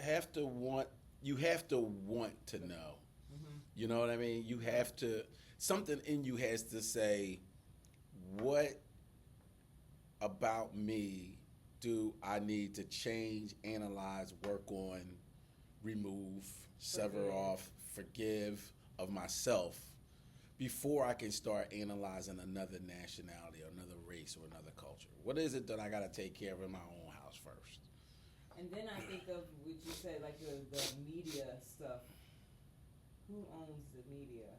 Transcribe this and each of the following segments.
have to want to know. You know what I mean? You have to, something in you has to say, what about me do I need to change, analyze, work on, remove, sever off, forgive of myself before I can start analyzing another nationality or another race or another culture? What is it that I got to take care of in my own house first? And then I think of what you said, like the media stuff. Who owns the media,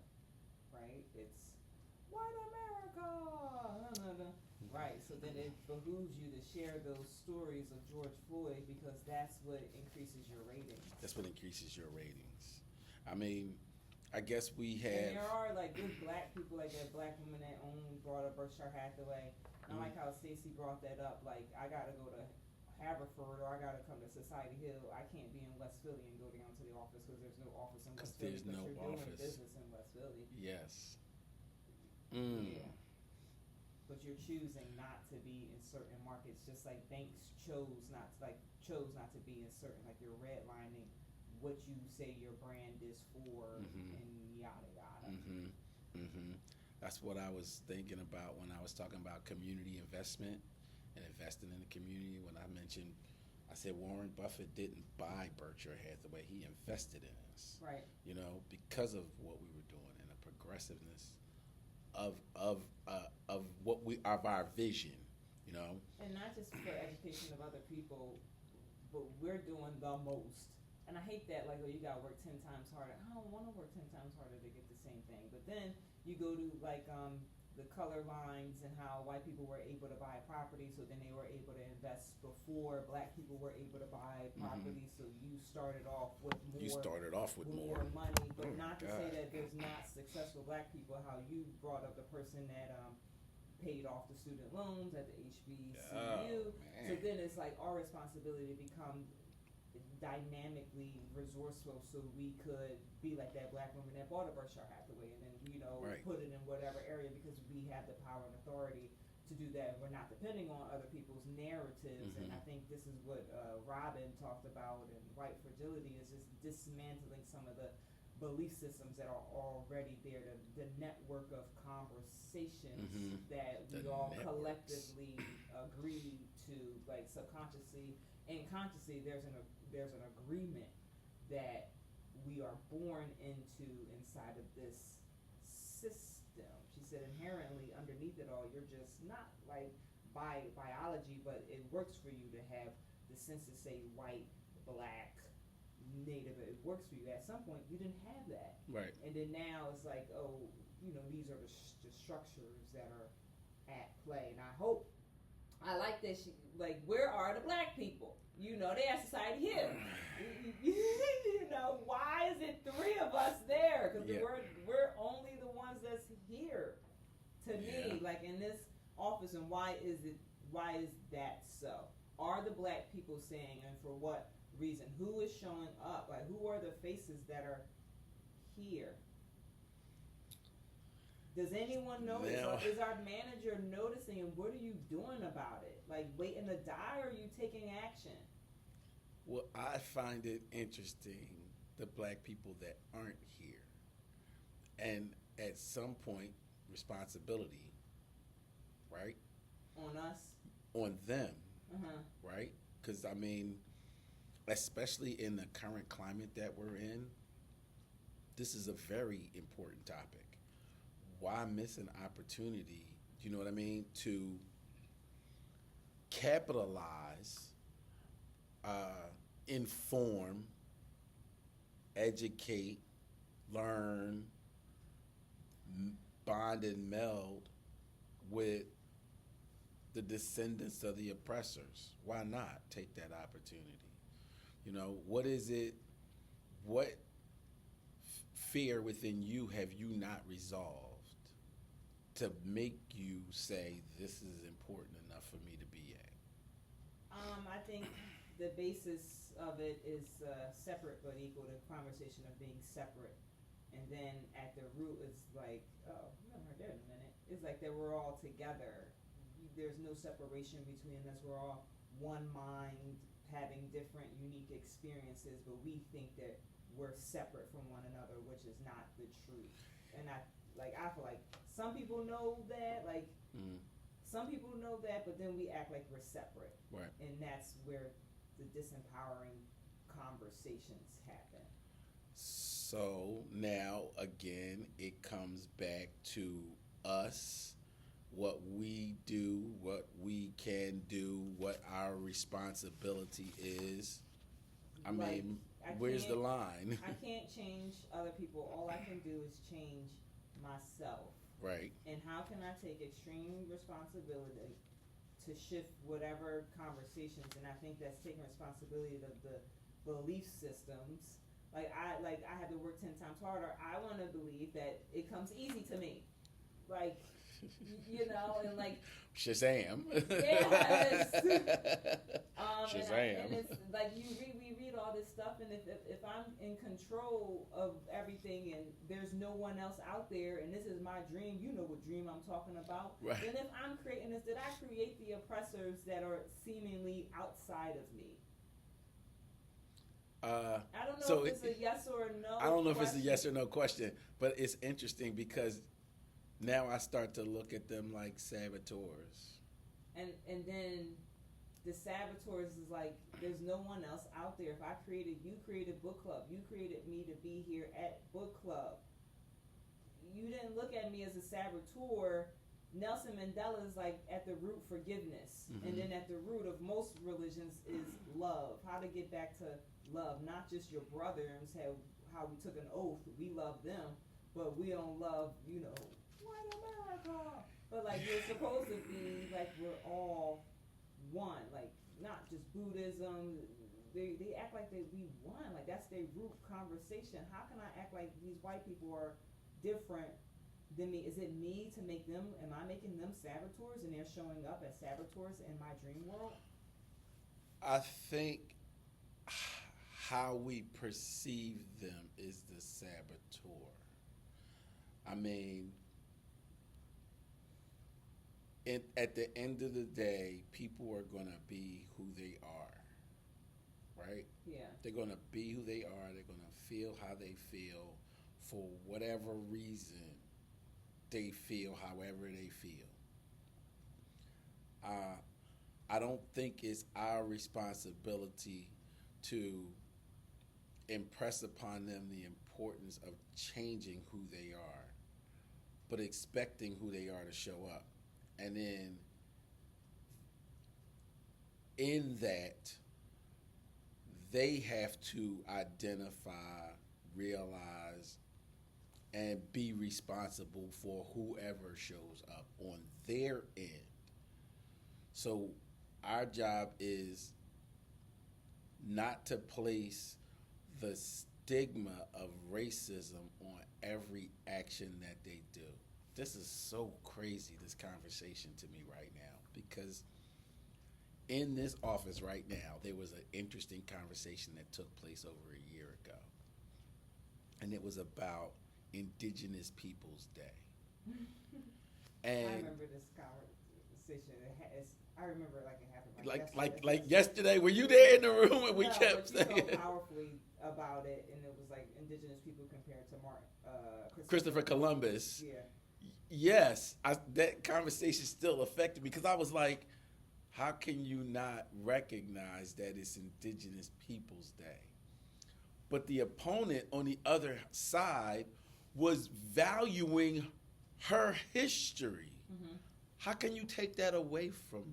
right? It's white America. No, no, no. Right. So then it behooves you to share those stories of George Floyd because that's what increases your ratings. That's what increases your ratings. I mean, I guess we have. And there are like good black people, like that black woman that brought up Berkshire Hathaway. And I like how Stacey brought that up. Like, I gotta go to Haverford or I gotta come to Society Hill. I can't be in West Philly and go down to the office because there's no office in West Philly. There's no you're office. Doing business in West Philly. Yes. Yeah. But you're choosing not to be in certain markets, just like banks chose not to be in certain, like you're redlining what you say your brand is for, and yada yada. That's what I was thinking about when I was talking about community investment and investing in the community. When I said Warren Buffett didn't buy Berkshire Hathaway; he invested in us. Right. You know, because of what we were doing and the progressiveness of our vision. You know, and not just for education of other people, but we're doing the most. And I hate that, like, oh, you gotta work 10 times harder. I don't want to work 10 times harder to get the same thing. But then you go to like the color lines and how white people were able to buy property, so then they were able to invest before black people were able to buy property. So you started off with more money, but not to say that there's not successful black people. How you brought up the person that paid off the student loans at the HBCU. So then it's like our responsibility to become dynamically resourceful so we could be like that black woman that bought a Berkshire Hathaway and then put it in whatever area because we have the power and authority to do that. We're not depending on other people's narratives. And I think this is what Robin talked about in White Fragility, is just dismantling some of the belief systems that are already there, the network of conversations that we all collectively agree to, like subconsciously and consciously. There's an agreement that we are born into inside of this system. She said inherently underneath it all, you're just not like by biology, but it works for you to have the sense to say white, black, native. It works for you. At some point, you didn't have that. Right. And then now it's like, oh, these are the structures that are at play. And I like that she, like, where are the black people? They at Society Hill. Why is it 3 of us there? Because we're only the ones that's here. To me, like in this office, and why is that so? Are the black people saying, and for what reason? Who is showing up? Like, who are the faces that are here? Does anyone notice? Is our manager noticing, and what are you doing about it? Like, waiting to die, or are you taking action? Well, I find it interesting, the black people that aren't here. And at some point, responsibility, right? On us? On them, right? Because, I mean, especially in the current climate that we're in, this is a very important topic. Why miss an opportunity, you know what I mean, to capitalize, inform, educate, learn, bond and meld with the descendants of the oppressors? Why not take that opportunity? What is it, what fear within you have you not resolved to make you say this is important enough for me to be at? I think the basis of it is separate but equal, the conversation of being separate. And then at the root is like, oh, we haven't heard that in a minute. It's like that we're all together. There's no separation between us. We're all one mind, having different unique experiences, but we think that we're separate from one another, which is not the truth. And I feel like some people know that, some people know that, but then we act like we're separate. Right. And that's where the disempowering conversations happen. So now, again, it comes back to us, what we do, what we can do, what our responsibility is. I mean, where's the line? I can't change other people. All I can do is change myself. Right. And how can I take extreme responsibility to shift whatever conversations? And I think that's taking responsibility of the belief systems. I have to work 10 times harder. I want to believe that it comes easy to me. And Shazam. Yes. Shazam. And it's like we read all this stuff, and if I'm in control of everything and there's no one else out there, and this is my dream, you know what dream I'm talking about. Right. Then if I'm creating this, did I create the oppressors that are seemingly outside of me? I don't know if it's a yes or a no. I don't know question. if it's a yes or no question, but it's interesting because now I start to look at them like saboteurs. And then the saboteurs is like, there's no one else out there. If you created book club, you created me to be here at book club. You didn't look at me as a saboteur. Nelson Mandela is like at the root forgiveness. Mm-hmm. And then at the root of most religions is love. How to get back to love, not just your brothers, how we took an oath, we love them, but we don't love, white America. But you're supposed to be we're all one, not just Buddhism. They act like we one, that's their root conversation. How can I act like these white people are different than me? Is it me to make them? Am I making them saboteurs, and they're showing up as saboteurs in my dream world? I think how we perceive them is the saboteur. I mean, at the end of the day, people are going to be who they are, right? Yeah. They're going to be who they are. They're going to feel how they feel for whatever reason they feel, however they feel. I don't think it's our responsibility to impress upon them the importance of changing who they are, but expecting who they are to show up. And then in that, they have to identify, realize, and be responsible for whoever shows up on their end. So our job is not to place the stigma of racism on every action that they do. This is so crazy, this conversation to me right now, because in this office right now, there was an interesting conversation that took place over a year ago. And it was about Indigenous Peoples Day. And I remember this conversation. I remember it happened like yesterday. Were you there in the room when we kept saying so powerfully about it, and it was like Indigenous people compared to Christopher Columbus. Yeah. Yes, that conversation still affected me because I was like, how can you not recognize that it's Indigenous Peoples Day? But the opponent on the other side was valuing her history. Mm-hmm. How can you take that away from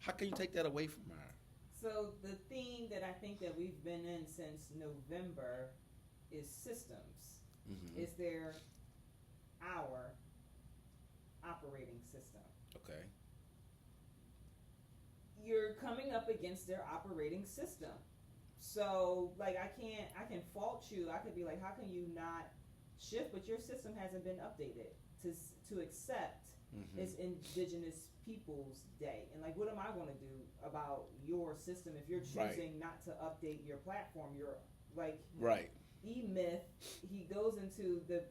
her? So the theme that I think that we've been in since November is systems. Mm-hmm. Is there our operating system? Okay. You're coming up against their operating system. So I can fault you. I could be like, how can you not shift? But your system hasn't been updated to accept it's Indigenous Peoples Day. And what am I going to do about your system if you're choosing not to update your platform? You're right. E-myth, he goes into the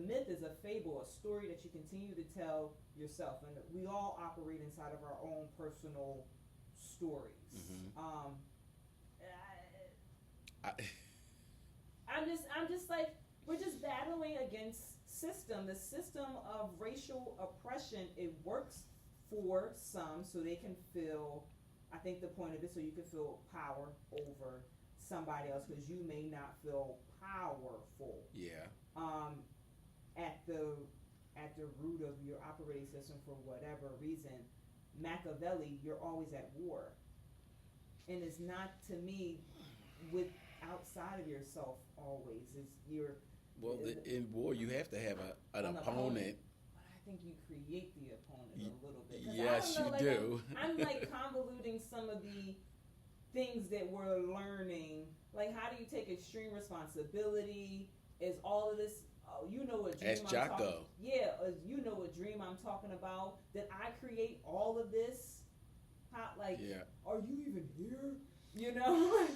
myth is a fable, a story that you continue to tell yourself. And we all operate inside of our own personal stories. Mm-hmm. I, I'm just like, we're just battling against the system of racial oppression. It works for some so they can feel, I think the point of it, so you can feel power over somebody else because you may not feel powerful. yeah. At the root of your operating system for whatever reason, Machiavelli, you're always at war. And it's not, to me, with outside of yourself always. It's your Well, in war, you have to have an opponent. But I think you create the opponent a little bit. Yes, I don't know, you do. I'm like convoluting some of the things that we're learning. Like, how do you take extreme responsibility? Is all of this? Oh, you know what dream Ask I'm Jocko. talking? Yeah, you know what dream I'm talking about? That I create all of this? How, like, Yeah. are you even here? You know,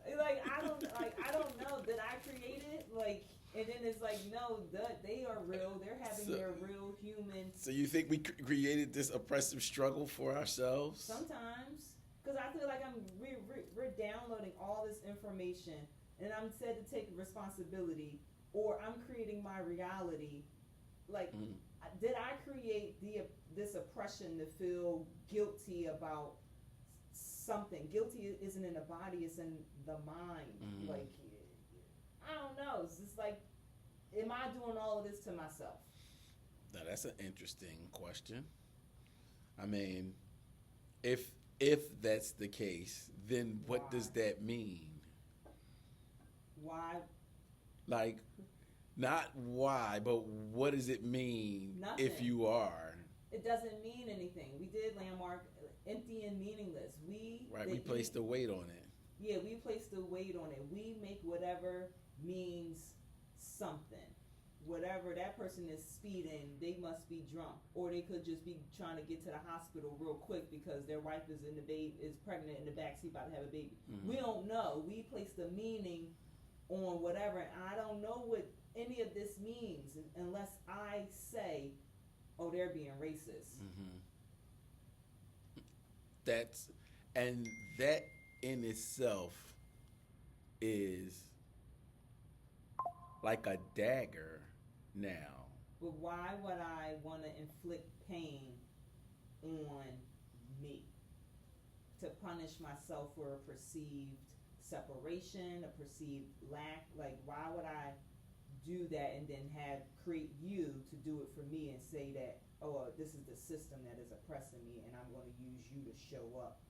I don't know. Did I create it? Like, and then it's like, no, they are real. They're having their real human. So you think we created this oppressive struggle for ourselves? Sometimes, because I feel like we're downloading all this information, and I'm said to take responsibility, or I'm creating my reality. Like, did I create this oppression to feel guilty about something? Guilty isn't in the body; it's in the mind. Like, I don't know. It's just like, am I doing all of this to myself? Now that's an interesting question. I mean, if that's the case, then what does that mean? Why? Like, not why, but what does it mean? Nothing. If you are? It doesn't mean anything. We did landmark empty and meaningless. We placed the weight on it. Yeah, we place the weight on it. We make whatever means something. Whatever that person is speeding, they must be drunk, or they could just be trying to get to the hospital real quick because their wife is pregnant in the backseat about to have a baby. We don't know. We place the meaning on whatever, and I don't know what any of this means unless I say, "Oh, they're being racist." That in itself is like a dagger now. But why would I want to inflict pain on me? To punish myself for a perceived separation, a perceived lack? Like, why would I do that and then create you to do it for me and say that, oh, this is the system that is oppressing me and I'm going to use you to show up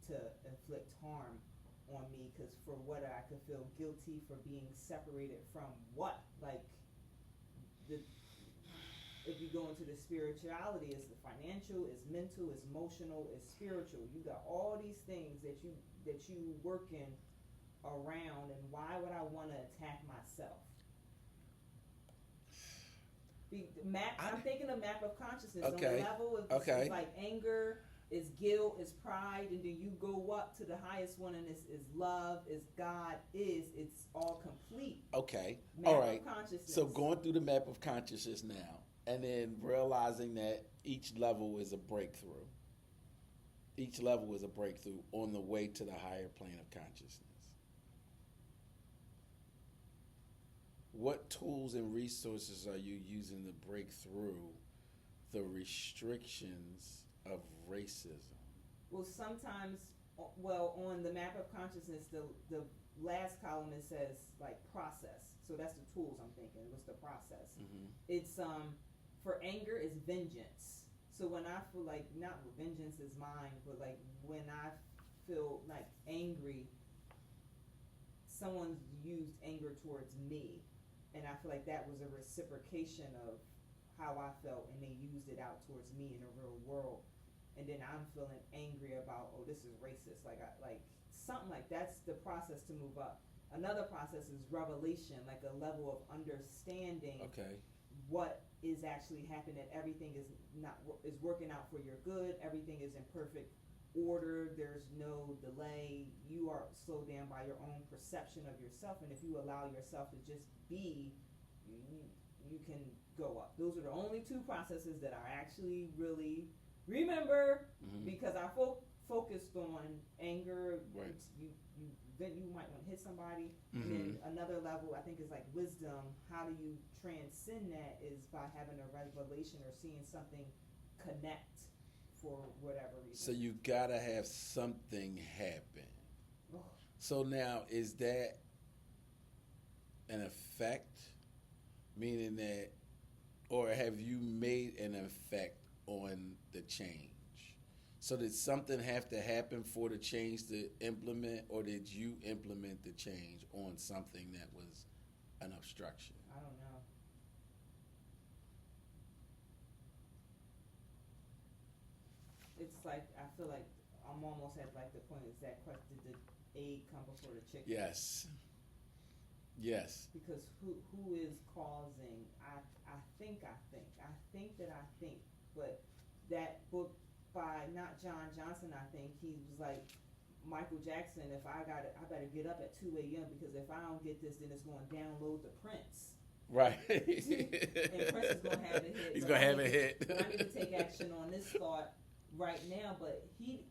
to inflict harm on me? Because for what I could feel guilty for being separated from what? Like, if you go into the spirituality, it's the financial, it's mental, it's emotional, it's spiritual. You got all these things that you working around, and why would I want to attack myself? I'm thinking a map of consciousness. Okay. On the level of it's like anger, is guilt, is pride, and then you go up to the highest one, and is love, is God, it's all complete. Okay. Map all right. Of consciousness. So going through the map of consciousness now, and then realizing that each level is a breakthrough. Each level is a breakthrough on the way to the higher plane of consciousness. What tools and resources are you using to break through the restrictions of racism? Well, sometimes, on the map of consciousness, the last column, it says, like, process. So that's the tools I'm thinking. What's the process? It's, for anger, it's vengeance. So when I feel like, not vengeance is mine, but like when I feel like angry, someone's used anger towards me. And I feel like that was a reciprocation of how I felt, and they used it out towards me in the real world. And then I'm feeling angry about, oh, this is racist. Like something like that's the process to move up. Another process is revelation, like a level of understanding. Okay. What is actually happening? That everything is working out for your good. Everything is in perfect order. There's no delay. You are slowed down by your own perception of yourself, and if you allow yourself to just be, you can go up. Those are the only two processes that I actually really remember, because I focused on anger. Right. You then you might want to hit somebody. And then another level, I think, is like wisdom. How do you transcend that? Is by having a revelation or seeing something connect for whatever reason. So you gotta have something happen. So now, is that an effect? Meaning that, or have you made an effect on the change? So did something have to happen for the change to implement, or did you implement the change on something that was an obstruction? I don't know. It's like, I feel like I'm almost at like the point, is that question, did the egg come before the chicken? Yes. Yes. Because who is causing? I think, but that book by not John Johnson, I think he was like Michael Jackson. If I better get up at 2 a.m. because if I don't get this, then it's going to download the Prince. Right. And Prince is going to have a hit. He's going to have a hit. I need to take action on this thought right now. But he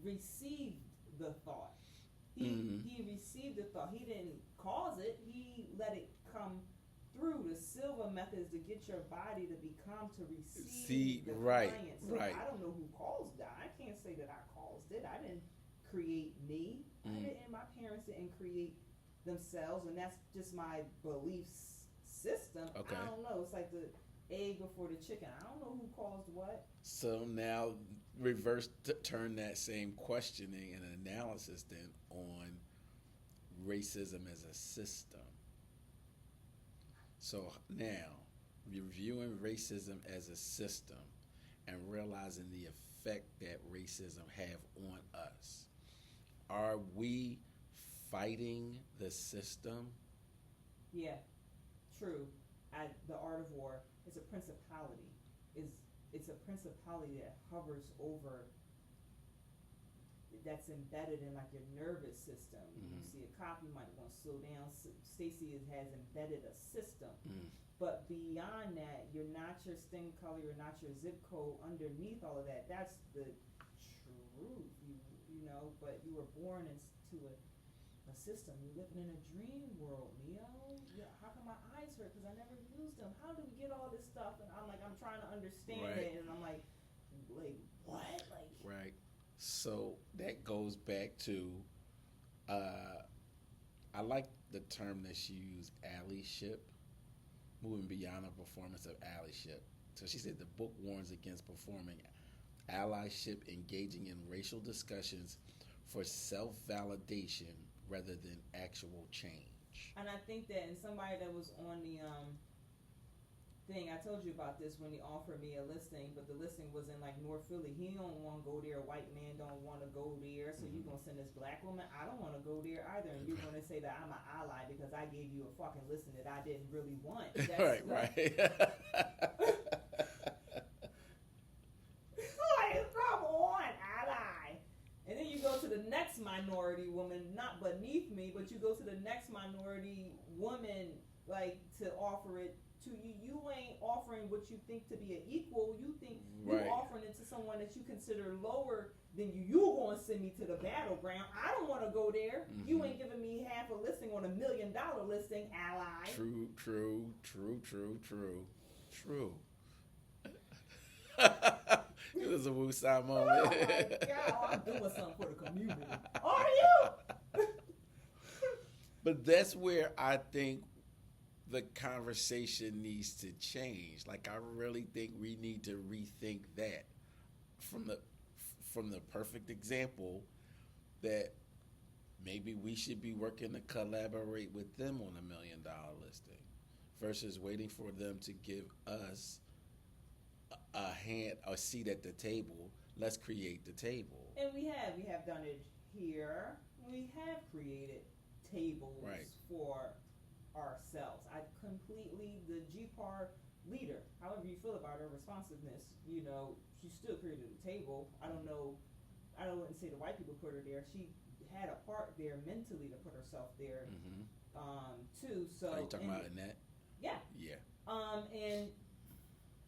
received the thought. He received the thought. He didn't cause it. He let it come through. The silver method is to get your body to become to receive the client. So I don't know who caused that. I can't say that I caused it. I didn't create me. My parents didn't create themselves, and that's just my belief system. Okay. I don't know. It's like the egg before the chicken. I don't know who caused what. So now turn that same questioning and analysis then on racism as a system. So now, reviewing racism as a system and realizing the effect that racism have on us. Are we fighting the system? Yeah, true. The art of war is a principality. It's a principality that hovers over, that's embedded in like your nervous system. You see a cop, you might want to slow down. Stacey has embedded a system. But beyond that, you're not your skin color, you're not your zip code. Underneath all of that, that's the truth. You know, but you were born into a system. You're living in a dream world, Neo. Yeah, how come my eyes hurt? Because I never used them. How do we get all this stuff? And I'm trying to understand it, and I'm like, what? Right. So that goes back to, I like the term that she used, allyship, moving beyond a performance of allyship. So she said the book warns against performing allyship, engaging in racial discussions for self-validation rather than actual change. And I think that, and somebody that was on the thing, I told you about this when he offered me a listing, but the listing was in like North Philly. He don't want to go there. A white man don't want to go there. So you going to send this black woman? I don't want to go there either. And you're going to say that I'm an ally because I gave you a fucking listing that I didn't really want. That's right. Come on, ally. And then you go to the next minority woman, not beneath me, but you go to the next minority woman, like, to offer it to you. You ain't offering what you think to be an equal. You think you're offering it to someone that you consider lower than you. You going to send me to the battleground. I don't want to go there. You ain't giving me half a listing on $1 million listing, ally. True. It was a woosah moment. Oh my God, I'm doing something for the community. Are you? But that's where I think the conversation needs to change. Like, I really think we need to rethink that from the perfect example that maybe we should be working to collaborate with them on $1 million listing versus waiting for them to give us a seat at the table. Let's create the table. And we have done it here. We have created tables for ourselves. The GPAR leader, however you feel about her responsiveness, she still created a table. I wouldn't say the white people put her there. She had a part there mentally to put herself there, too. So are you talking about Annette? Yeah. Yeah. And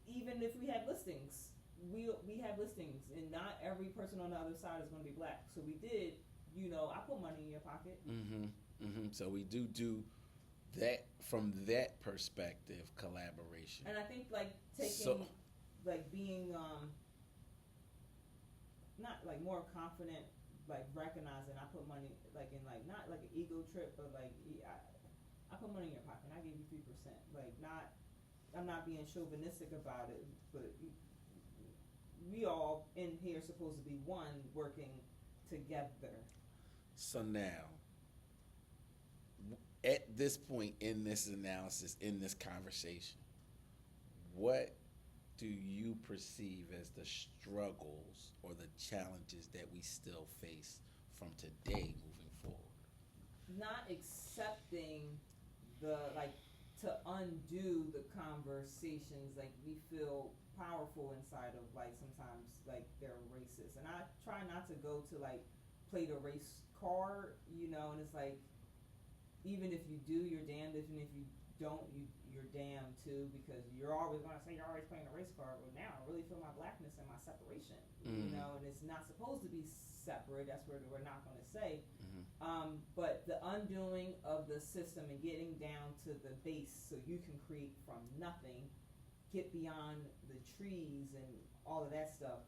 even if we have listings, we have listings, and not every person on the other side is going to be black. So we did I put money in your pocket. So we do that from that perspective, collaboration. And I think like taking, like being, not like more confident, like recognizing I put money like in like not like an ego trip, but like I put money in your pocket. And I gave you 3%. Like not, I'm not being chauvinistic about it, but we all in here supposed to be one working together. So now, at this point in this analysis, in this conversation, what do you perceive as the struggles or the challenges that we still face from today moving forward? Not accepting to undo the conversations, like we feel powerful inside of, like sometimes like they're racist, and I try not to go to like play the race card, and it's like, even if you do, you're damned. Even if you don't, you're damned too, because you're always going to say you're always playing the race card. Well, now I really feel my blackness and my separation, and it's not supposed to be separate. That's where we're not going to say. But the undoing of the system and getting down to the base so you can create from nothing, get beyond the trees and all of that stuff.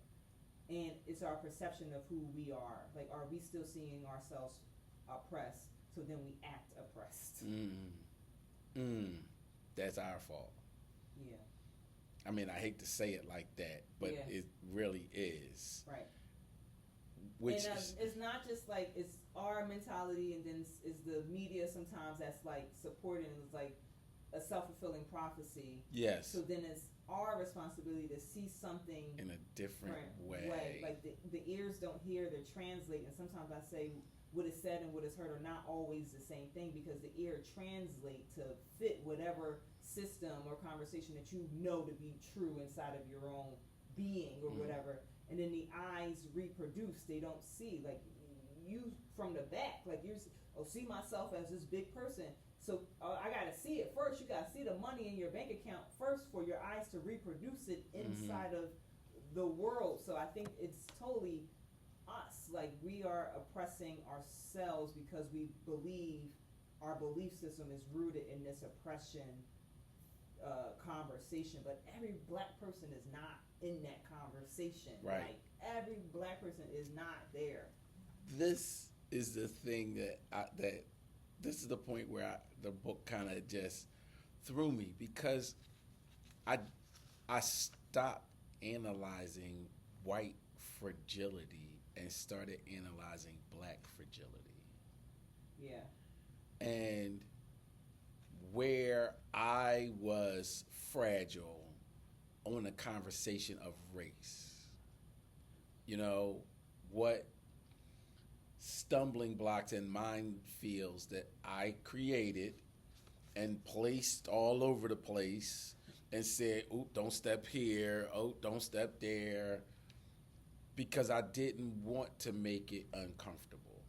And it's our perception of who we are. Like, are we still seeing ourselves oppressed? So then we act oppressed. That's our fault. Yeah. I mean, I hate to say it like that, but it really is. Right. Which and it's not just like it's our mentality, and then it's the media sometimes that's like supporting. It's like a self-fulfilling prophecy. Yes. So then it's our responsibility to see something in a different way. Like the ears don't hear, they're translating. And sometimes I say what is said and what is heard are not always the same thing, because the ear translate to fit whatever system or conversation that you know to be true inside of your own being or whatever. And then the eyes reproduce. They don't see, like you from the back, like you see myself as this big person. So I gotta see it first. You gotta see the money in your bank account first for your eyes to reproduce it inside of the world. So I think it's totally us. Like we are oppressing ourselves because we believe our belief system is rooted in this oppression conversation. But every black person is not in that conversation. Right. Like every black person is not there. This is the thing that this is the point where the book kind of just threw me, because I stopped analyzing white fragility and started analyzing black fragility. Yeah. And where I was fragile on a conversation of race. What stumbling blocks and minefields that I created and placed all over the place and said, "Oh, don't step here. Oh, don't step there," because I didn't want to make it uncomfortable.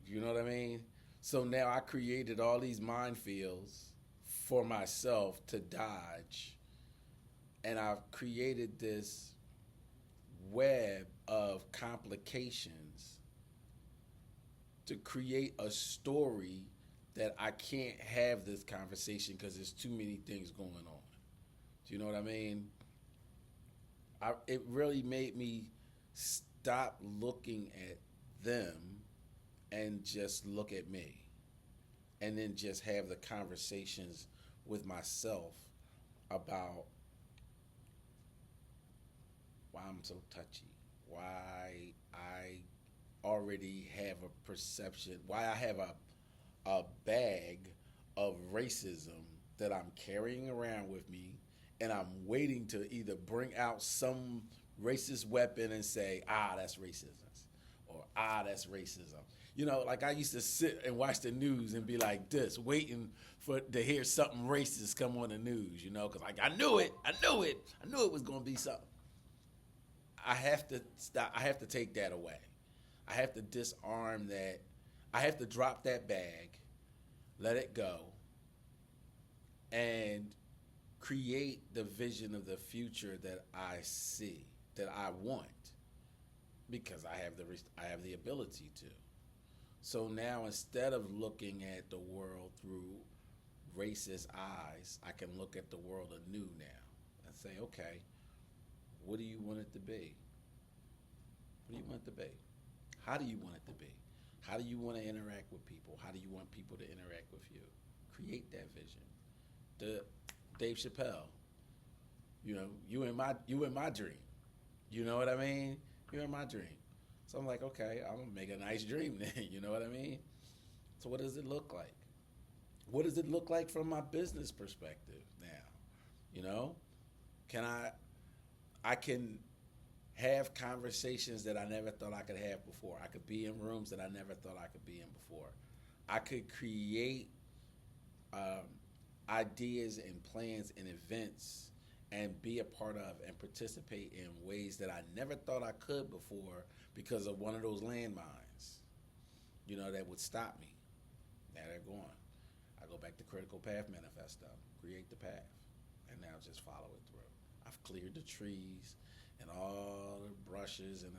You know what I mean? So now I created all these minefields for myself to dodge, and I've created this web of complications to create a story that I can't have this conversation because there's too many things going on. Do you know what I mean? It really made me stop looking at them and just look at me, and then just have the conversations with myself about why I'm so touchy, why I already have a perception, why I have a bag of racism that I'm carrying around with me, and I'm waiting to either bring out some racist weapon and say, that's racism, or that's racism. Like I used to sit and watch the news and be like this, waiting to hear something racist come on the news, because like I knew it was going to be something. I have to stop. I have to take that away. I have to disarm that. I have to drop that bag, let it go, and create the vision of the future that I see, that I want. because I have the ability to. So now instead of looking at the world through racist eyes, I can look at the world anew now and say, okay, what do you want it to be? What do you want it to be? How do you want it to be? How do you want to interact with people? How do you want people to interact with you? Create that vision. The Dave Chappelle, you in my dream. You know what I mean? You're in my dream. So I'm like, okay, I'm gonna make a nice dream then. You know what I mean? So what does it look like? What does it look like from my business perspective now? You know, can I can have conversations that I never thought I could have before. I could be in rooms that I never thought I could be in before. I could create ideas and plans and events and be a part of and participate in ways that I never thought I could before because of one of those landmines, that would stop me. Now they're gone. I go back to Critical Path Manifesto, create the path, and now just follow it through. I've cleared the trees and all the brushes and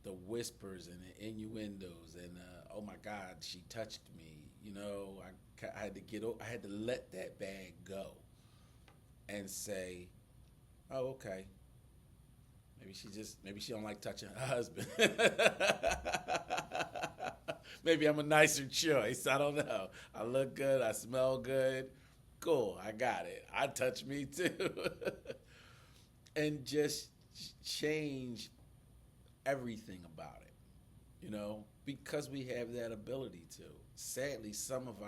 the whispers and the innuendos and oh my God, she touched me. I had to let that bag go and say, oh, okay. Maybe she don't like touching her husband. Maybe I'm a nicer choice. I don't know. I look good. I smell good. Cool. I got it. I touch me too. And just change everything about it, because we have that ability to. Sadly, some of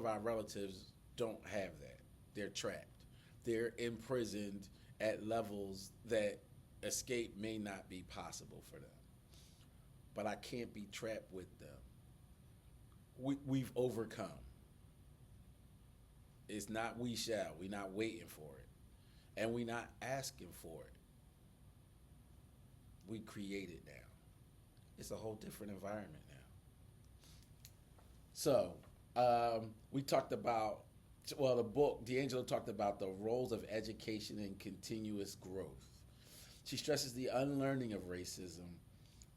our relatives don't have that. They're trapped. They're imprisoned at levels that escape may not be possible for them. But I can't be trapped with them. We've overcome. It's not we shall. We're not waiting for it. And we're not asking for it. We create it now. It's a whole different environment now. So, we talked about, the book, D'Angelo talked about the roles of education in continuous growth. She stresses the unlearning of racism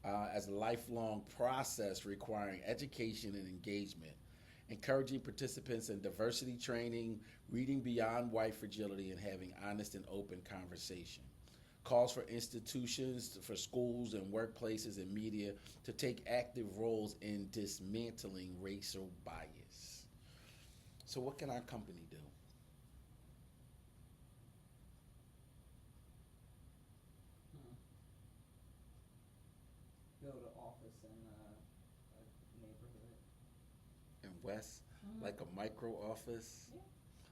as a lifelong process requiring education and engagement, encouraging participants in diversity training, reading beyond white fragility, and having honest and open conversation. Calls for institutions, for schools and workplaces and media to take active roles in dismantling racial bias. So what can our company do? Build an office in a neighborhood. In West, like a micro office, Yeah.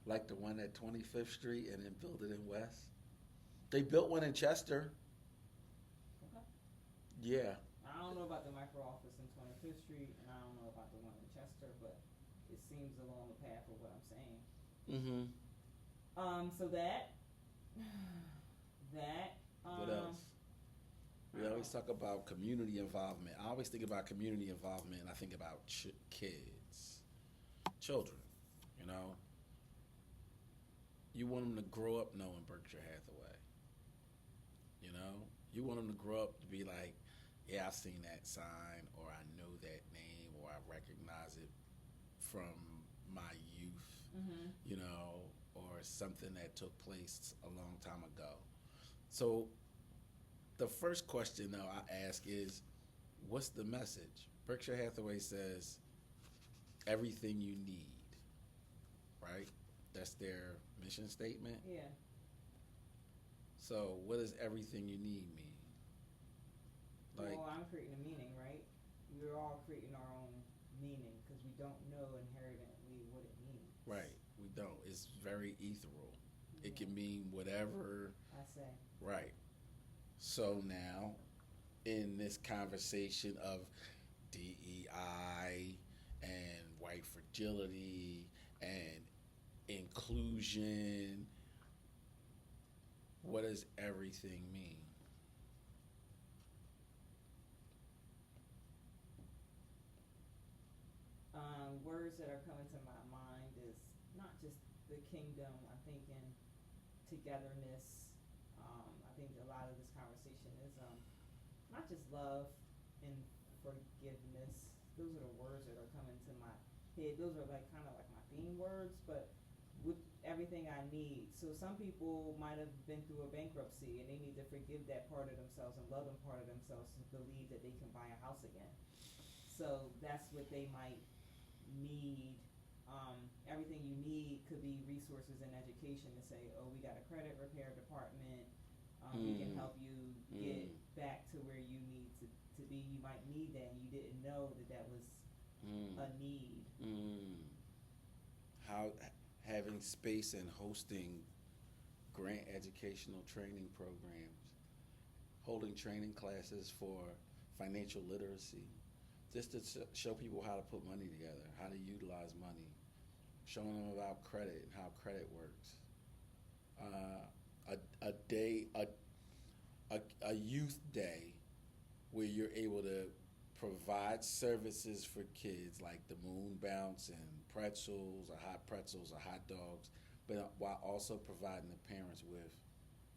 like the one at 25th Street, and then build it in West? They built one in Chester. Okay. Yeah. I don't know about the micro office in 25th Street, and I don't know about the one in Chester, but it seems along the path of what I'm saying. So that. What else? We always talk about community involvement. I always think about community involvement, and I think about kids, children. You want them to grow up knowing Berkshire Hathaway. You want them to grow up to be like, yeah, I've seen that sign, or I know that name, or I recognize it from my youth, or something that took place a long time ago. So the first question, though, I ask is, what's the message? Berkshire Hathaway says, everything you need, right? That's their mission statement. Yeah. So what does everything you need mean? Well, I'm creating a meaning, right? We're all creating our own meaning because we don't know inherently what it means. Right, we don't. It's very ethereal. Yeah. It can mean whatever I say. Right. So now, in this conversation of DEI and white fragility and inclusion, what does everything mean? Words that are coming to my mind is not just the kingdom. I'm thinking togetherness. I think a lot of this conversation is not just love and forgiveness. Those are the words that are coming to my head. Those are like kind of like my theme words, but with everything I need. So some people might have been through a bankruptcy and they need to forgive that part of themselves and love them part of themselves to believe that they can buy a house again. So that's what they might need. Everything you need could be resources and education to say, oh, we got a credit repair department. We can help you get back to where you need to be. You might need that and you didn't know that was a need. How having space and hosting grant educational training programs, holding training classes for financial literacy, just to show people how to put money together, how to utilize money, showing them about credit and how credit works. A youth day where you're able to provide services for kids like the moon bounce and pretzels or hot dogs, but while also providing the parents with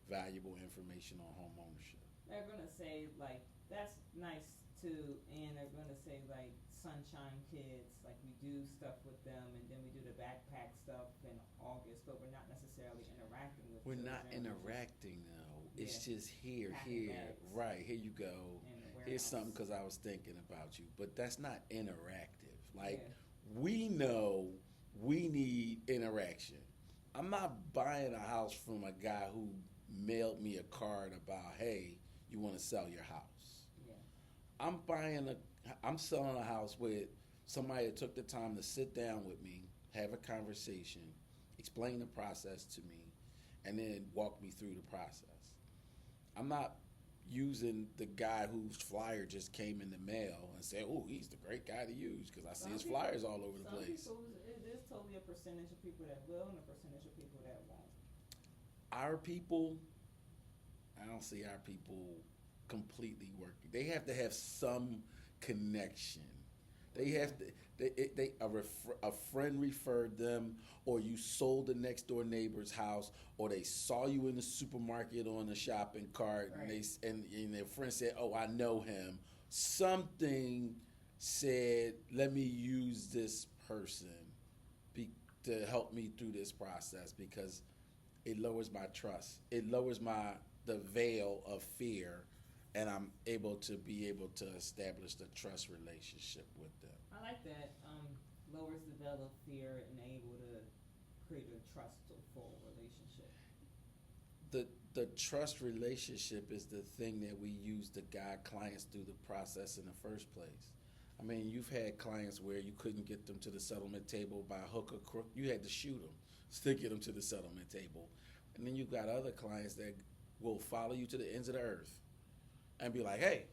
valuable information on home ownership. They're gonna say like that's nice too, and they're gonna say like sunshine kids, like we do stuff with them, and then we do the backpack stuff in August, but we're not necessarily interacting with. We're not interacting though. It's just here, right, here you go. Here's something because I was thinking about you, but that's not interactive. Like we know we need interaction. I'm not buying a house from a guy who mailed me a card about, hey, you want to sell your house. I'm selling a house with somebody that took the time to sit down with me, have a conversation, explain the process to me, and then walk me through the process. I'm not using the guy whose flyer just came in the mail and say, oh, he's the great guy to use because I see his flyers all over the place. Some people, it is totally a percentage of people that will and a percentage of people that won't. Our people, I don't see our people completely working. They have to have some connection. They have to. A friend referred them, or you sold the next door neighbor's house, or they saw you in the supermarket on the shopping cart, right. and their friend said, "Oh, I know him." Something said, "Let me use this person to help me through this process because it lowers my trust. It lowers the veil of fear." And I'm able to establish the trust relationship with them. I like that. Lowers the veil of fear and able to create a trustful relationship. The trust relationship is the thing that we use to guide clients through the process in the first place. I mean, you've had clients where you couldn't get them to the settlement table by hook or crook. You had to shoot them to get them to the settlement table. And then you've got other clients that will follow you to the ends of the earth and be like, hey,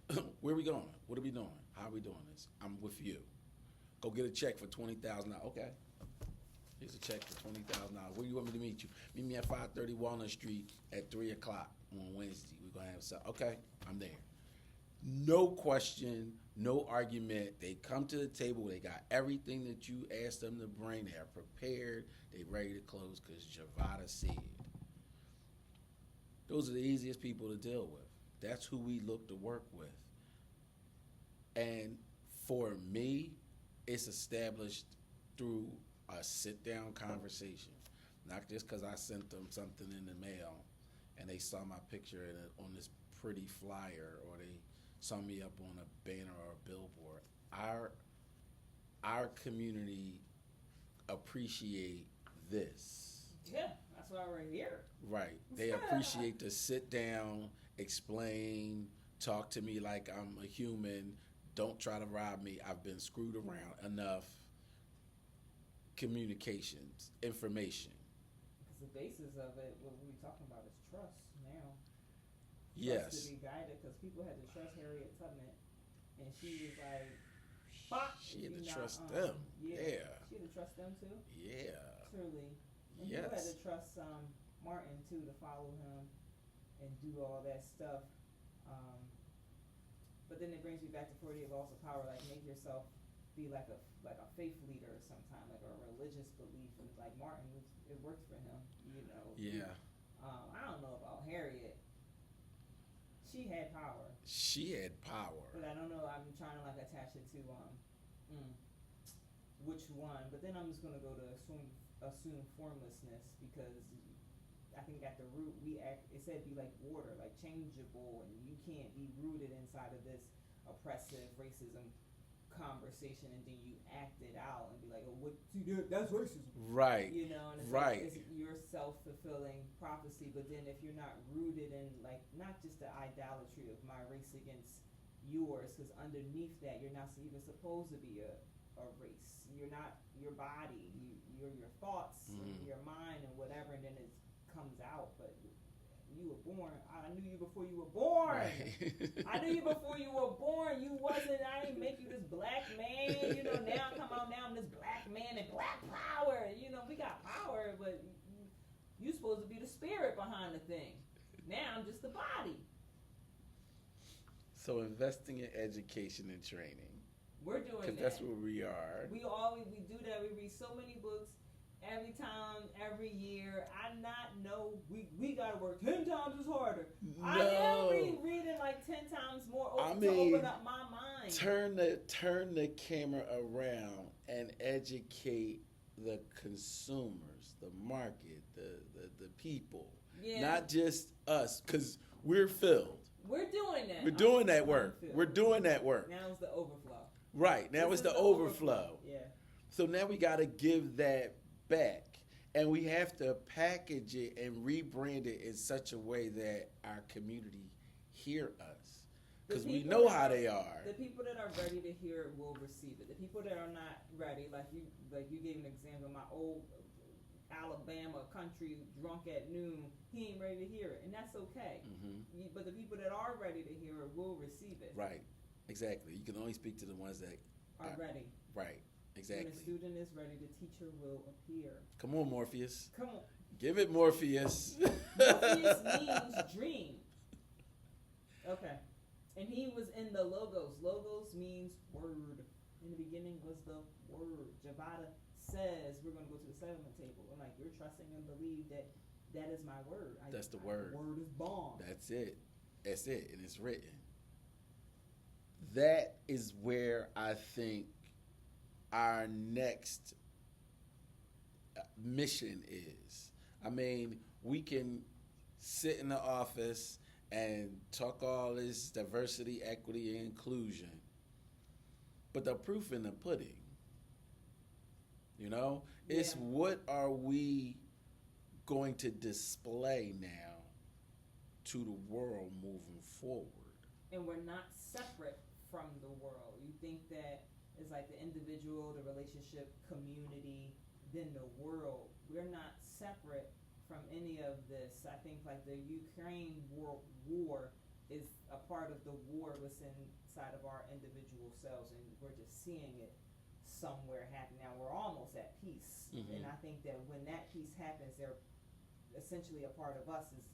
where are we going? What are we doing? How are we doing this? I'm with you. Go get a check for $20,000. Okay. Here's a check for $20,000. Where do you want me to meet you? Meet me at 530 Walnut Street at 3 o'clock on Wednesday. We're going to have some. Okay, I'm there. No question, no argument. They come to the table. They got everything that you asked them to bring. They're prepared. They're ready to close because Javada said. Those are the easiest people to deal with. That's who we look to work with. And for me, it's established through a sit-down conversation. Not just because I sent them something in the mail and they saw my picture on this pretty flyer or they saw me up on a banner or a billboard. Our community appreciate this. Yeah, that's why we're here. Right. They appreciate to sit down, explain, talk to me like I'm a human. Don't try to rob me. I've been screwed around enough. Communications, information. Because the basis of it, what we're talking about is trust now. Yes. Trust to be guided, because people had to trust Harriet Tubman, and she was like, "Fuck." She had to trust them. Yeah. She had to trust them too. Yeah. Truly. And you had to trust Martin too to follow him and do all that stuff. But then it brings me back to 48 Laws of Power, like make yourself be like a faith leader sometime, like a religious belief. And like Martin, it worked for him, you know. Yeah. I don't know about Harriet, she had power. She had power. But I don't know. I'm trying to like attach it to which one. But then I'm just gonna go to assume formlessness, because I think at the root it said be like water, like changeable, and you can't be rooted inside of this oppressive racism conversation and then you act it out and be like, oh, what? See, that's racism. Right. You know, and it's right. Like, it's your self-fulfilling prophecy. But then if you're not rooted in, like, not just the idolatry of my race against yours, because underneath that you're not even supposed to be a race. You're not your body. You're your thoughts, your mind, and whatever. And then it comes out, but you were born. I knew you before you were born. Right. I knew you before you were born. You wasn't. I didn't make you this black man. You know, now come out. Now I'm this black man and black power. You know, we got power, but you supposed to be the spirit behind the thing. Now I'm just the body. So investing in education and training. We're doing that. Because that's where we are. We do that. We read so many books. Every time, every year, I not know we gotta work 10 times as harder. No. I am reading like 10 times more to open up my mind. Turn the camera around and educate the consumers, the market, the people, not just us, because we're filled. We're doing that. We're doing that work. We're doing that work. Now it's the overflow. Right now it's the overflow. Yeah. So now we got to give that back, and we have to package it and rebrand it in such a way that our community hear us, because we know how they are. The people that are ready to hear it will receive it. The people that are not ready, like you gave an example, my old Alabama country drunk at noon, he ain't ready to hear it, and that's okay. But the people that are ready to hear it will receive it. Right, exactly. You can only speak to the ones that are ready. Right. Exactly. When a student is ready, the teacher will appear. Come on, Morpheus. Come on. Give it Morpheus. Morpheus means dream. Okay. And he was in the Logos. Logos means word. In the beginning was the word. Javada says we're going to go to the settlement table. I'm like, you're trusting and believe that is my word. That's the word. The word is bomb. That's it. That's it. And it's written. That is where I think our next mission is. I mean, we can sit in the office and talk all this diversity, equity, and inclusion, but the proof in the pudding, you know, it's what are we going to display now to the world moving forward? And we're not separate from the world. You think that it's like the individual, the relationship, community, then the world. We're not separate from any of this. I think like the Ukraine war is a part of the war what's inside of our individual selves, and we're just seeing it somewhere happen. Now we're almost at peace, and I think that when that peace happens, they're essentially a part of us is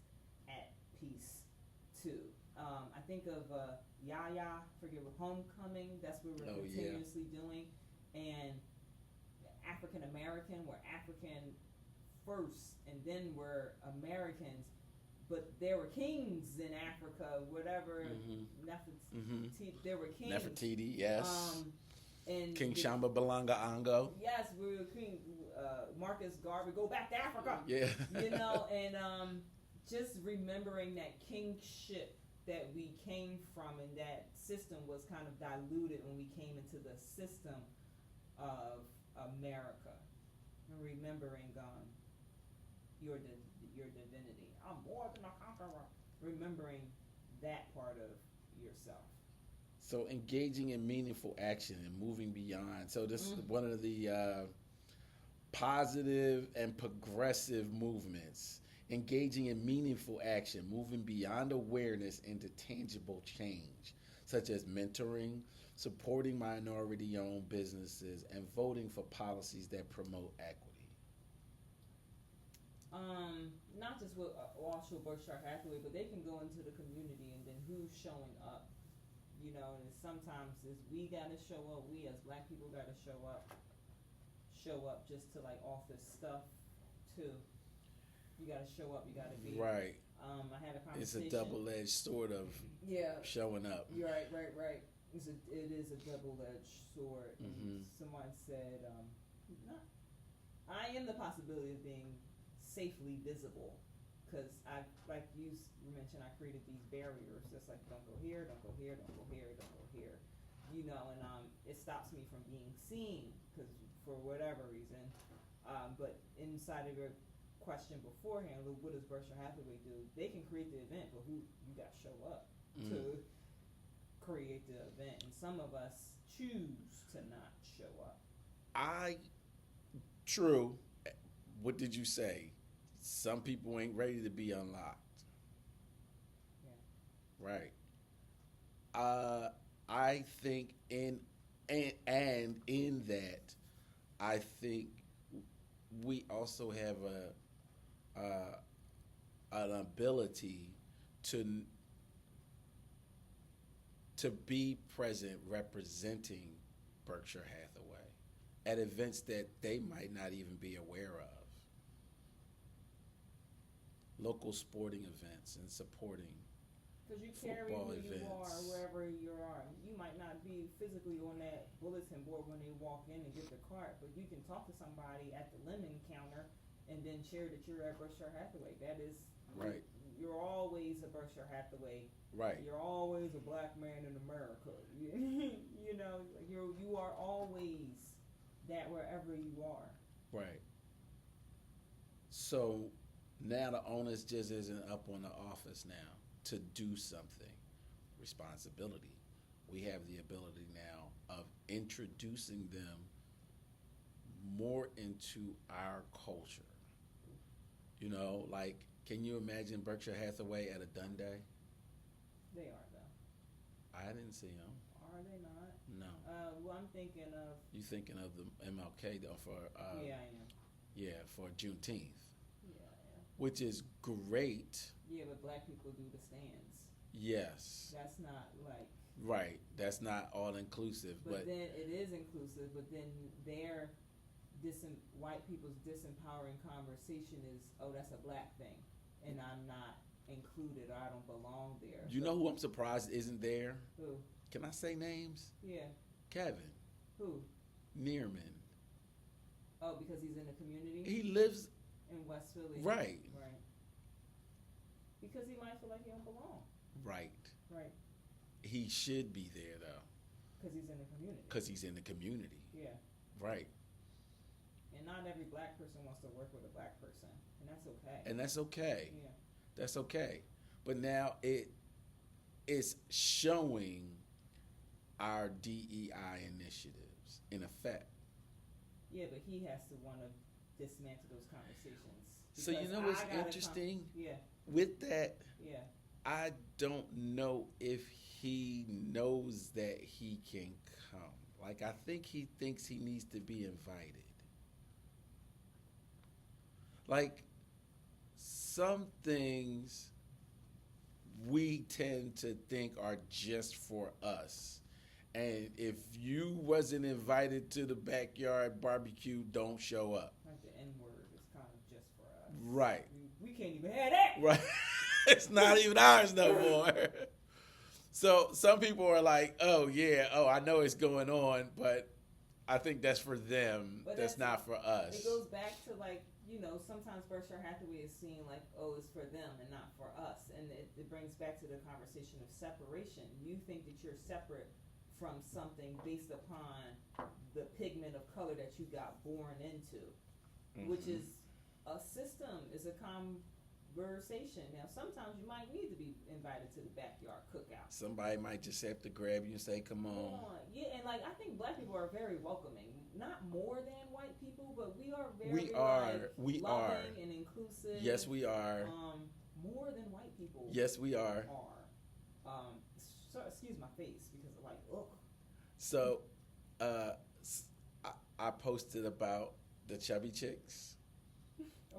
at peace too. I think of Yaya, forget what, Homecoming, that's what we're continuously doing. And African American, we're African first, and then we're Americans. But there were kings in Africa, whatever. There were kings. Nefertiti, yes. And King Shamba Balanga Ango. Yes, we were King Marcus Garvey. Go back to Africa. Yeah. You know, and just remembering that kingship that we came from, and that system was kind of diluted when we came into the system of America. And remembering your divinity. I'm more than a conqueror. Remembering that part of yourself. So engaging in meaningful action and moving beyond. So this is one of the positive and progressive movements. Engaging in meaningful action, moving beyond awareness into tangible change, such as mentoring, supporting minority-owned businesses, and voting for policies that promote equity. Not just with Marshall Berkshire Hathaway, but they can go into the community, and then who's showing up, you know, and sometimes is we gotta show up, we as black people gotta show up just to like office stuff too. You gotta show up, you gotta be right. I had a It's conversation. a double-edged sword of showing up. You're right. It is a double-edged sword. And someone said, not, I am the possibility of being safely visible, because I, like you mentioned, I created these barriers. Just like, don't go here, don't go here, don't go here, don't go here. You know, and it stops me from being seen, because for whatever reason. But inside of your question beforehand, what does Berkshire Hathaway do? They can create the event, but you got to show up to create the event, and some of us choose to not show up. True. What did you say? Some people ain't ready to be unlocked. Yeah. Right. I think in that, I think we also have an ability to be present representing Berkshire Hathaway at events that they might not even be aware of. Local sporting events and supporting because you carry football who events. You are wherever you are. You might not be physically on that bulletin board when they walk in and get the cart, but you can talk to somebody at the lemon counter and then share that you're at Berkshire Hathaway. That is right. You're always a Berkshire Hathaway. Right. You're always a black man in America. You know, you are always that wherever you are. Right. So now the onus just isn't up on the office now to do something. Responsibility. We have the ability now of introducing them more into our culture. You know, like, can you imagine Berkshire Hathaway at a Dundee? They are, though. I didn't see them. Are they not? No. Well, I'm thinking of... You thinking of the MLK, though, for... yeah, I am. Yeah, for Juneteenth. Yeah, I am. Which is great. Yeah, but black people do the stands. Yes. That's not, like... Right. That's not all-inclusive, but... then it is inclusive, but then their... white people's disempowering conversation is, oh, that's a black thing, and I'm not included, or I don't belong there. You know who I'm surprised isn't there? Who? Can I say names? Yeah. Kevin. Who? Nearman. Oh, because he's in the community? He lives... in West Philly. Right. Right. Because he might feel like he don't belong. Right. Right. He should be there, though. Because he's in the community. Because he's in the community. Yeah. Right. And not every black person wants to work with a black person, and that's okay. And that's okay. Yeah. That's okay. But now it's showing our DEI initiatives in effect. Yeah, but he has to want to dismantle those conversations. So you know what's interesting? Yeah. With that, yeah. I don't know if he knows that he can come. Like, I think he thinks he needs to be invited. Like, some things we tend to think are just for us. And if you wasn't invited to the backyard barbecue, don't show up. Like the N-word is kind of just for us. Right. We can't even have that. Right. It's not even ours no more. So some people are like, oh, I know it's going on, but I think that's for them. But that's not for us. It goes back to, like, sometimes Berkshire Hathaway is seen like, oh, it's for them and not for us. And it brings back to the conversation of separation. You think that you're separate from something based upon the pigment of color that you got born into, which is a system, is a conversation. Now, sometimes you might need to be invited to the backyard cookout. Somebody might just have to grab you and say, come on. Yeah, and like, I think black people are very welcoming. Not more than white people, but we are very loving and inclusive. Yes, we are. More than white people. Yes, we are. So, excuse my face because of, like, ugh. So, I posted about the chubby chicks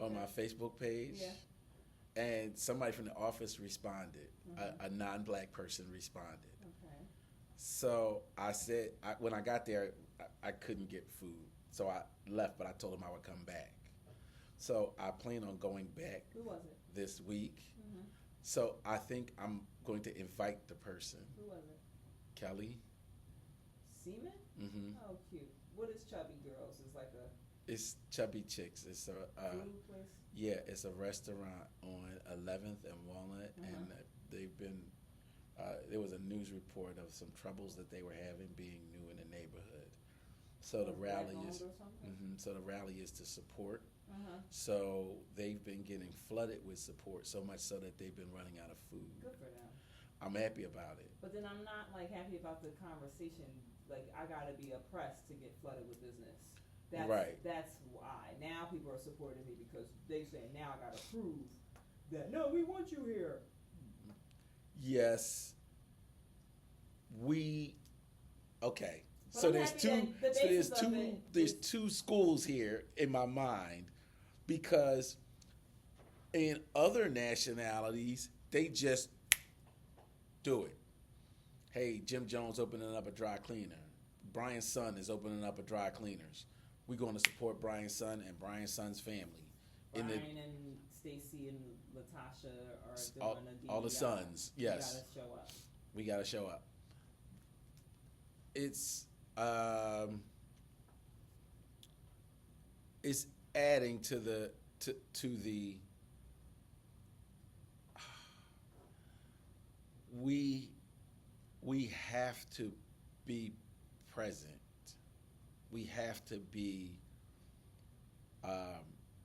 on my Facebook page. Yeah. And somebody from the office responded. A non-black person responded. Okay. So I said, when I got there, I couldn't get food. So I left, but I told him I would come back. So I plan on going back. Who was it? this week. Mm-hmm. So I think I'm going to invite the person, Who was it? Kelly. Seaman? Mm-hmm. Oh, cute. What is Chubby Girls? It's like a It's Chubby Chicks. It's a food place? yeah, it's a restaurant on 11th and Walnut, Uh-huh. and they've been. There was a news report of some troubles that they were having being new in the neighborhood. So the rally Black-owned is. or something? So the rally is to support. Uh-huh. So they've been getting flooded with support, so much so that they've been running out of food. Good for them. I'm happy about it. But then I'm not like happy about the conversation. Like I gotta be oppressed to get flooded with business. That's, Right. That's why now people are supporting me because they say now I gotta prove that no, we want you here. Yes. Okay. But So I'm there's happy two. that the So there's basis of two. it There's is- two schools here in my mind, because in other nationalities they just do it. Hey, Jim Jones opening up a dry cleaner. Brian's son is opening up a dry cleaners. We're going to support Brian's son and Brian's son's family. Brian and Stacy and Latasha are all, doing a DEI. all the sons, yes. You gotta show up. We got to show up. It's adding to the we have to be present. We have to be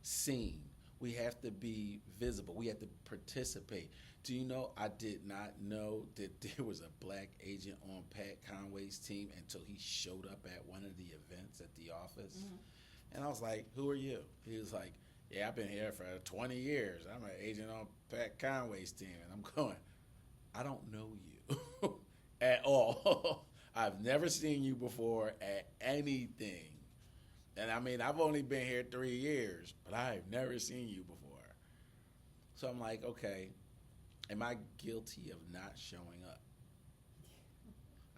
seen. We have to be visible. We have to participate. Do you know, I did not know that there was a black agent on Pat Conway's team until he showed up at one of the events at the office. Mm-hmm. And I was like, who are you? He was like, yeah, I've been here for 20 years. I'm an agent on Pat Conway's team. And I'm going, I don't know you at all. I've never seen you before at anything. And I mean, I've only been here 3 years, but I've never seen you before. So I'm like, okay, am I guilty of not showing up?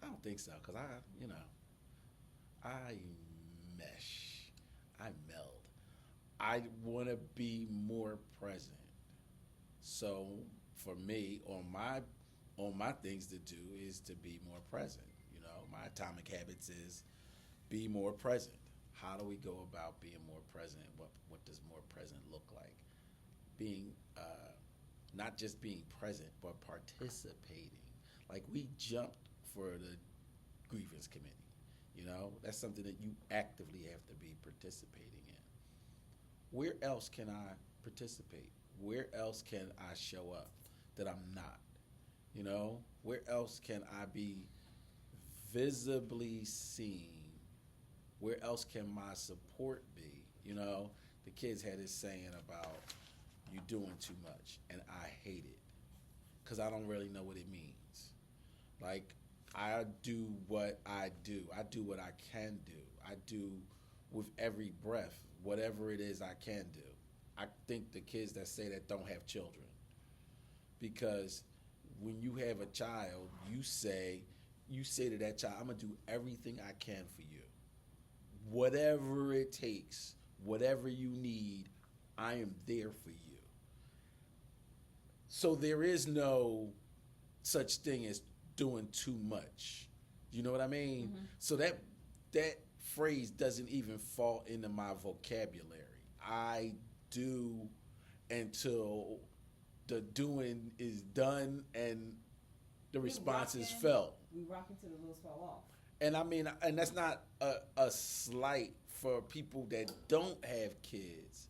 I don't think so, because I mesh. I meld. I want to be more present. So for me, on my things to do is to be more present. You know, my atomic habits is be more present. How do we go about being more present? What does more present look like? Being not just being present, but participating. Like we jumped for the grievance committee. You know, that's something that you actively have to be participating in. Where else can I participate? Where else can I show up that I'm not? You know, where else can I be visibly seen? Where else can my support be? You know, the kids had this saying about you doing too much, and I hate it because I don't really know what it means. Like, I do what I do. I do what I can do. I do with every breath whatever it is I can do. I think the kids that say that don't have children, because when you have a child, you say to that child, I'm gonna do everything I can for you. Whatever it takes, whatever you need, I am there for you. So there is no such thing as doing too much. You know what I mean? Mm-hmm. So that phrase doesn't even fall into my vocabulary. I do until the doing is done and the response is felt. We rocking till the wheels fall off. And I mean, and that's not a slight for people that don't have kids.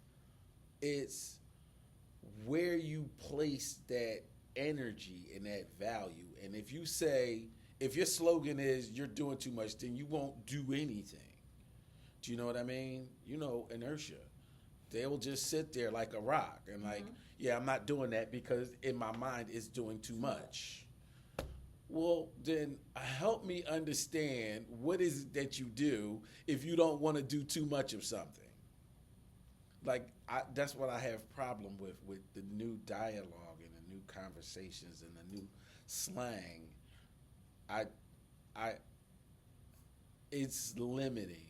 It's where you place that energy and that value. And if you say, if your slogan is you're doing too much, then you won't do anything. Do you know what I mean? You know, inertia. They will just sit there like a rock and like, yeah, I'm not doing that because in my mind it's doing too much. Well, then help me understand what is it that you do if you don't want to do too much of something. Like, that's what I have problem with the new dialogue and the new conversations and the new slang. It's limiting.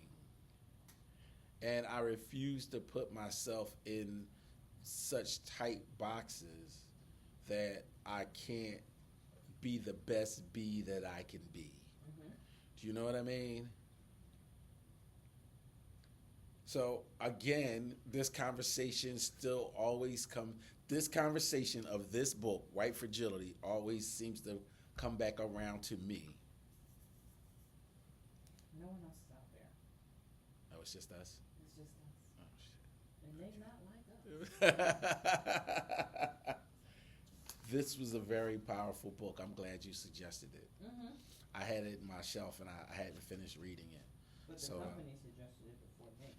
And I refuse to put myself in such tight boxes that I can't be the best B that I can be. Mm-hmm. Do you know what I mean? So again, this conversation still always this conversation of this book, White Fragility, always seems to come back around to me. No one else is out there. Oh, it's just us? It's just us. Oh, shit. And they not like us. This was a very powerful book. I'm glad you suggested it. Mm-hmm. I had it in my shelf and I hadn't finished reading it. But the So, company suggested it before me.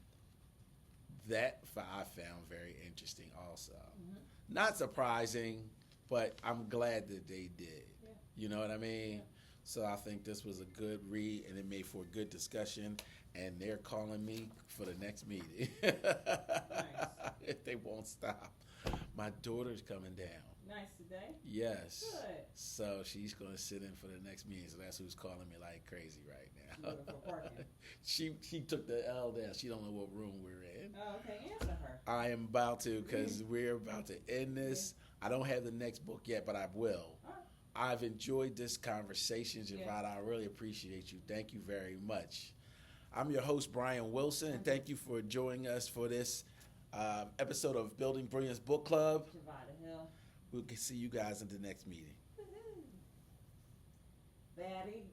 That I found very interesting also. Mm-hmm. Not surprising, but I'm glad that they did. Yeah. You know what I mean? Yeah. So I think this was a good read and it made for a good discussion. And they're calling me for the next meeting. Nice. If they won't stop. My daughter's coming down. Nice today? Yes. Good. So she's going to sit in for the next meeting. So that's who's calling me like crazy right now. Looking for parking. She took the L down. She don't know what room we're in. Oh, okay. Answer her. I am about to because we're about to end this. I don't have the next book yet, but I will. All right. I've enjoyed this conversation, Javon. Yeah. I really appreciate you. Thank you very much. I'm your host, Brian Wilson, and thank you for joining us for this episode of Building Brilliance Book Club. Javada Hill. We'll see you guys in the next meeting. Batty.